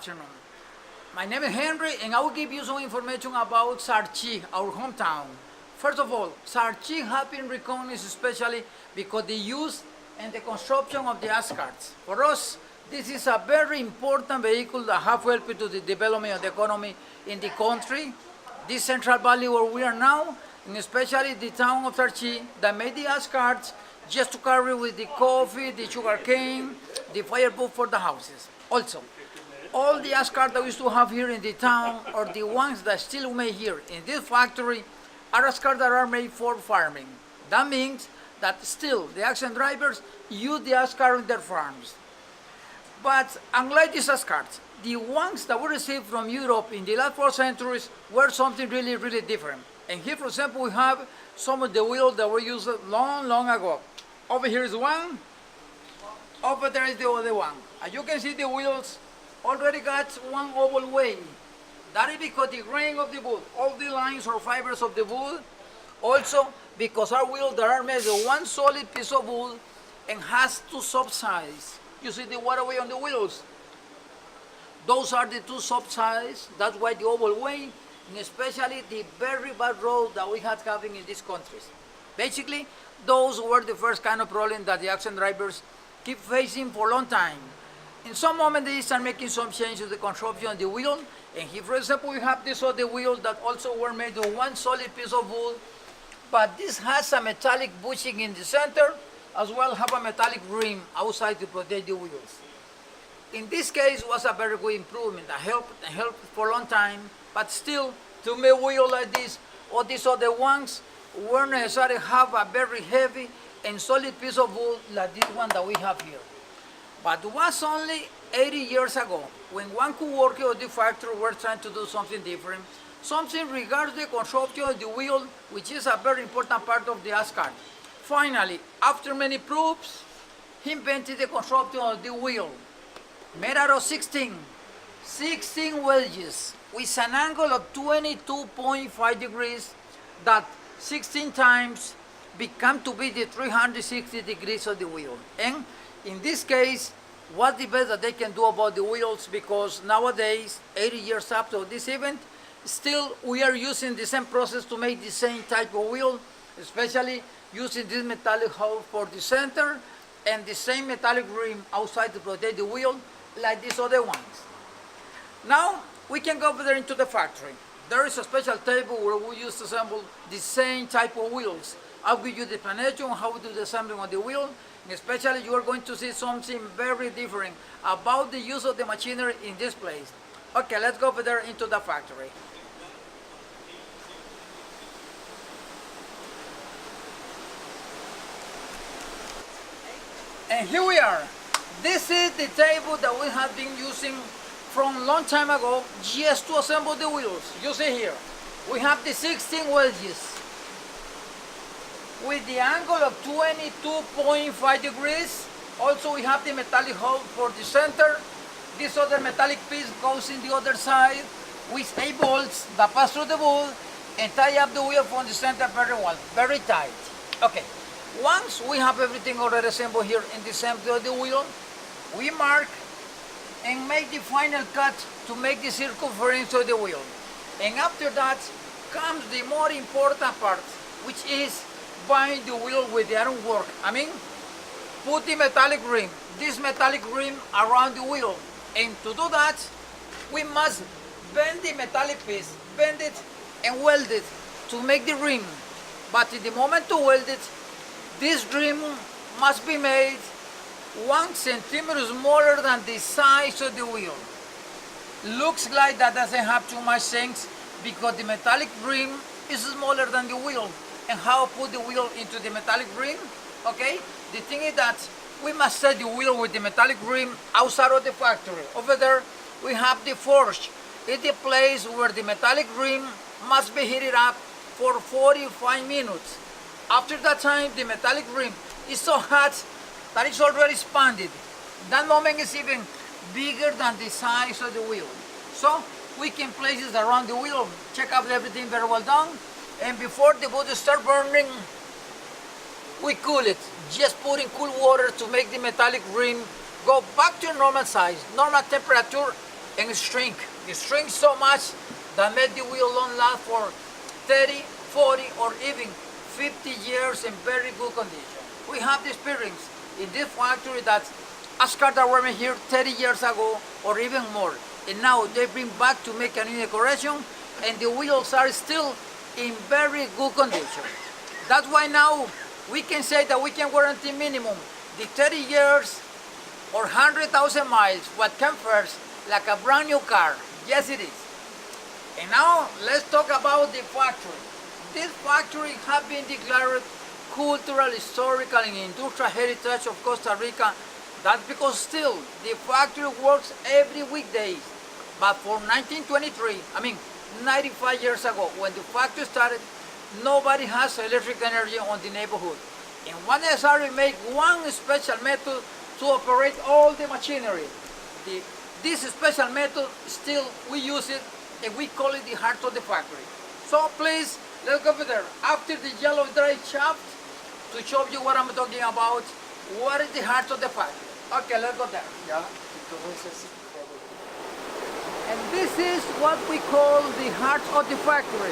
afternoon. My name is Henry and I will give you some information about SARCHI, our hometown. First of all, SARCHI has been recognized especially because the use and the construction of the ash carts. For us, this is a very important vehicle that has helped to the development of the economy in the country. This Central Valley where we are now, and especially the town of SARCHI, that made the ash carts just to carry with the coffee, the sugar cane, the firewood for the houses. Also, all the ash carts that we used to have here in the town, or the ones that still made here in this factory, are ash carts that are made for farming. That means that still the action drivers use the ash cart in their farms. But unlike these ash carts, the ones that we received from Europe in the last 4 centuries were something really, really different. And here, for example, we have some of the wheels that were used long, long ago. Over here is one, over there is the other one. As you can see, the wheels already got one oval way. That is because the grain of the wood, all the lines or fibers of the wood, also because our wheels that are made of one solid piece of wood and has 2 subsides. You see the waterway on the wheels? Those are the 2 subsides. That's why the oval way, and especially the very bad road that we had having in these countries. Basically, those were the first kind of problem that the action drivers keep facing for a long time. In some moment, they start making some changes to the construction of the wheel. And here, for example, we have this other wheel that also were made of one solid piece of wood. But this has a metallic bushing in the center, as well have a metallic rim outside to protect the wheels. In this case, it was a very good improvement. That helped for a long time. But still, to make a wheel like this, or these other ones, were necessary to have a very heavy and solid piece of wood like this one that we have here. But it was only 80 years ago when one co-worker of the factory were trying to do something different, something regarding the construction of the wheel, which is a very important part of the ash cart. Finally, after many proofs, he invented the construction of the wheel, made out of 16 wedges with an angle of 22.5 degrees that 16 times become to be the 360 degrees of the wheel. And in this case, what's the best that they can do about the wheels, because nowadays, 80 years after this event, still we are using the same process to make the same type of wheel, especially using this metallic hull for the center and the same metallic rim outside to protect the wheel like these other ones. Now we can go over there into the factory. There is a special table where we used to assemble the same type of wheels. I'll give you the explanation on how we do the assembling of the wheel, and especially you are going to see something very different about the use of the machinery in this place. Okay, let's go over there into the factory. And here we are. This is the table that we have been using from a long time ago just to assemble the wheels. You see here, we have the 16 wedges with the angle of 22.5 degrees. Also, we have the metallic hull for the center. This other metallic piece goes in the other side with 8 bolts that pass through the wood and tie up the wheel from the center very well, very tight. Okay, once we have everything already assembled here in the center of the wheel, we mark and make the final cut to make the circumference of the wheel. And after that comes the more important part, which is bind the wheel with the iron work. I mean, put the metallic rim, this metallic rim around the wheel. And to do that, we must bend the metallic piece, bend it and weld it to make the rim. But in the moment to weld it, this rim must be made 1 centimeter smaller than the size of the wheel. Looks like that doesn't have too much sense because the metallic rim is smaller than the wheel. And how put the wheel into the metallic rim? Okay, the thing is that we must set the wheel with the metallic rim outside of the factory. Over there we have the forge. It's the place where the metallic rim must be heated up for 45 minutes. After that time, the metallic rim is so hot that it's already expanded. That moment is even bigger than the size of the wheel. So we can place it around the wheel, check out everything very well done, and before the wood starts burning, we cool it. Just put in cool water to make the metallic rim go back to normal size, normal temperature, and shrink. It shrinks so much that make the wheel long last for 30, 40, or even 50 years in very good condition. We have the experience in this factory that Oscar that were made here 30 years ago or even more. And now they bring back to make a new decoration, and the wheels are still in very good condition. That's why now we can say that we can guarantee minimum the 30 years or 100,000 miles, what comes first, like a brand new car. Yes, it is. And now let's talk about the factory. This factory has been declared cultural, historical, and industrial heritage of Costa Rica. That's because still the factory works every weekdays. But for 1923, I mean 95 years ago, when the factory started, nobody has electric energy on the neighborhood. And one necessary make one special method to operate all the machinery. This special method, still we use it, and we call it the heart of the factory. So please, let's go over there. After the yellow dry shaft, to show you what I'm talking about, what is the heart of the factory. Okay, let's go there. Yeah. And this is what we call the heart of the factory.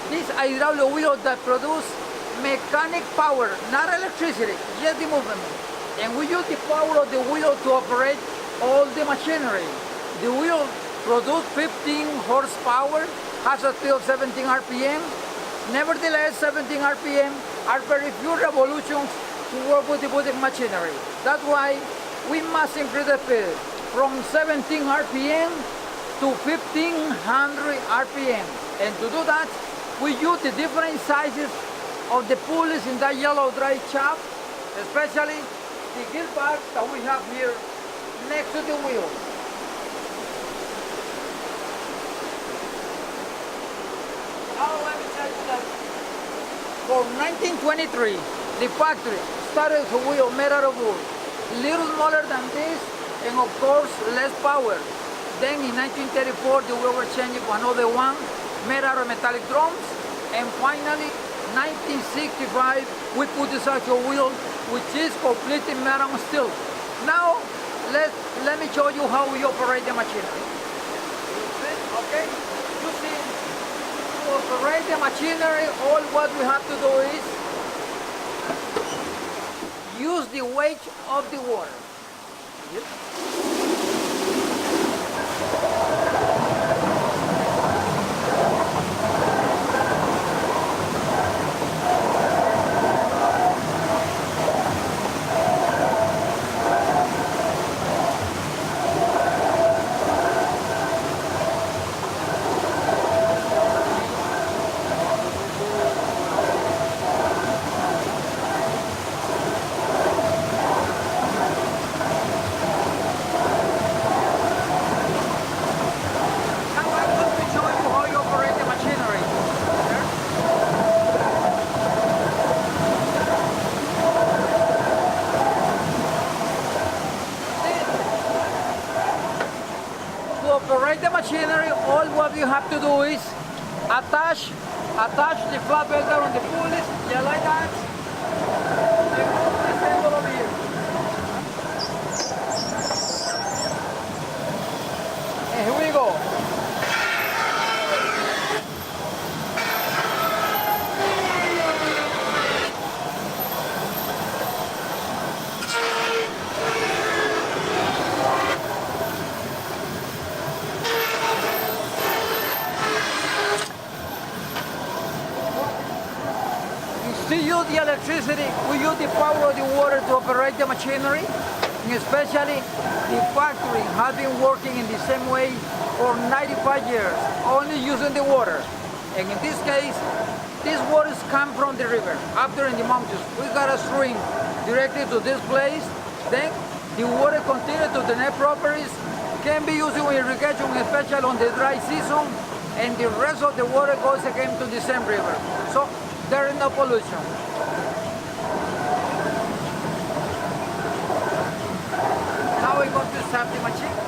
This hydraulic wheel that produce mechanic power, not electricity, just the movement. And we use the power of the wheel to operate all the machinery. The wheel produces 15 horsepower, has a speed of 17 RPM. Nevertheless, 17 RPM are very few revolutions to work with the machinery. That's why we must increase the speed from 17 RPM to 1500 RPM. And to do that, we use the different sizes of the pulleys in that yellow dry shaft, especially the gearbox that we have here next to the wheel. Now let me tell you that for 1923, the factory started with a wheel made out of wood, little smaller than this, and of course less power. Then in 1934, the wheel was changed for another one made out of metallic drums, and finally 1965, we put this actual wheel, which is completely made of steel. Now, let me show you how we operate the machinery. Okay? You see, to operate the machinery, all what we have to do is use the weight of the water. Operate the machinery, all what you have to do is attach the flat belt on the pulleys, just like that, and move this handle over here. And here we go. To use the electricity, we use the power of the water to operate the machinery, and especially the factory has been working in the same way for 95 years, only using the water. And in this case, these waters come from the river, up there in the mountains. We got a stream directly to this place, then the water continues to the net properties, can be used in irrigation, especially on the dry season, and the rest of the water goes again to the same river. So there is no pollution. Now we're going to start the machine.